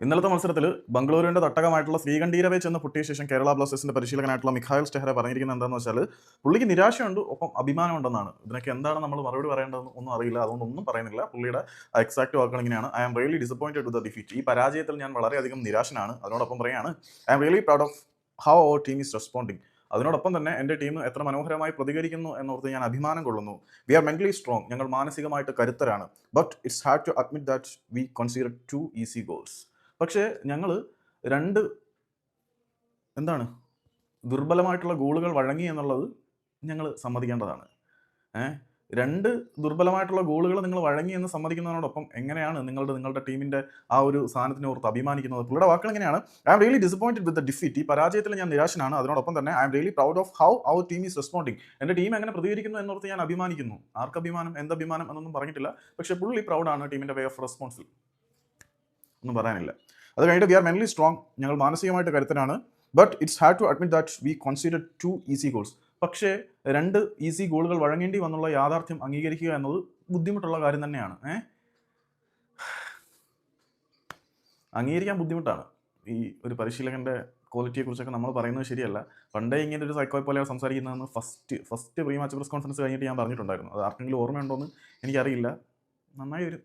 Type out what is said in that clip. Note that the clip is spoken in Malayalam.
ഇന്നലത്തെ മത്സരത്തിൽ ബംഗളൂരുവിന്റെ തട്ടകമായിട്ടുള്ള ശ്രീകണ്ഠീരവേ ചെന്ന് പൊട്ടിയ ശേഷം കേരള ബ്ലാസ്റ്റേഴ്സിന്റെ പരിശീലകനായിട്ടുള്ള മിഖായൽ സ്റ്റെഹ്റ പറഞ്ഞിരിക്കുന്നത് എന്താണെന്ന് വെച്ചാൽ പുള്ളിക്ക് നിരാശയുണ്ട്, ഒപ്പം അഭിമാനമുണ്ടെന്നാണ്. ഇതിനൊക്കെ എന്താണ് നമ്മൾ മറുപടി പറയേണ്ടതെന്ന് ഒന്നും അറിയില്ല, അതുകൊണ്ടൊന്നും പറയുന്നില്ല. പുള്ളിയുടെ എക്സാക്ട് വാക്കുകൾ ഇങ്ങനെയാണ്: I am really disappointed with the defeat. ഈ പരാജയത്തിൽ ഞാൻ വളരെയധികം നിരാശനാണ്. അതിനോടൊപ്പം പറയാണ് I am really proud of how our team is responding. അതിനോടൊപ്പം തന്നെ എൻ്റെ ടീം എത്ര മനോഹരമായി പ്രതികരിക്കുന്നു എന്നോർത്ത് ഞാൻ അഭിമാനം കൊള്ളുന്നു. We are mentally strong. ഞങ്ങൾ മാനസികമായിട്ട് കരുത്തരാണ്. But it's hard to admit that we consider 2 easy goals. പക്ഷേ ഞങ്ങൾ രണ്ട് ദുർബലമായിട്ടുള്ള ഗോളുകൾ വഴങ്ങി എന്നുള്ളത് ഞങ്ങൾ സമ്മതിക്കേണ്ടതാണ്. രണ്ട് ദുർബലമായിട്ടുള്ള ഗോളുകൾ നിങ്ങൾ വഴങ്ങി എന്ന് സമ്മതിക്കുന്നതിനോടൊപ്പം എങ്ങനെയാണ് നിങ്ങളുടെ ടീമിൻ്റെ ആ ഒരു സാധനത്തിനെ ഓർത്ത് അഭിമാനിക്കുന്നത്? പുള്ളിയുടെ വാക്കുകൾ എങ്ങനെയാണ്: I am really disappointed with the defeat. ഈ പരാജയത്തിൽ ഞാൻ നിരാശനാണ്. അതിനോടൊപ്പം തന്നെ I am really proud of how our team is responding. എൻ്റെ ടീം എങ്ങനെ പ്രതികരിക്കുന്നു എന്നോർത്ത് ഞാൻ അഭിമാനിക്കുന്നു. ആർക്കഭിമാനം, എന്തഭിമാനം എന്നൊന്നും പറഞ്ഞിട്ടില്ല. പക്ഷേ പുള്ളി പ്രൗഡാണ് ടീമിൻ്റെ വേ ഓഫ് റെസ്പോൺസിൽ. ഒന്നും പറയാനില്ല. അത് കഴിഞ്ഞിട്ട് വി ആർ മെന്റലി സ്ട്രോങ്. ഞങ്ങൾ മാനസികമായിട്ട് കരുത്തനാണ്. But it's hard to admit that we consider 2 easy goals. പക്ഷേ 2 ഈസി ഗോളുകൾ വഴങ്ങേണ്ടി വന്നുള്ള യാഥാർത്ഥ്യം അംഗീകരിക്കുക എന്നത് ബുദ്ധിമുട്ടുള്ള കാര്യം തന്നെയാണ്. അംഗീകരിക്കാൻ ബുദ്ധിമുട്ടാണ്. ഈ ഒരു പരിശീലകൻ്റെ ക്വാളിറ്റിയെക്കുറിച്ചൊക്കെ നമ്മൾ പറയുന്നത് ശരിയല്ല. പണ്ടേ ഇങ്ങനെ ഒരു സൈക്കോ പോലെയാണ് സംസാരിക്കുന്നതെന്ന് first pre match press conference കഴിഞ്ഞിട്ട് ഞാൻ പറഞ്ഞിട്ടുണ്ടായിരുന്നു. അത് ആർക്കെങ്കിലും ഓർമ്മയുണ്ടോ എന്ന് എനിക്കറിയില്ല. നന്നായി വരും.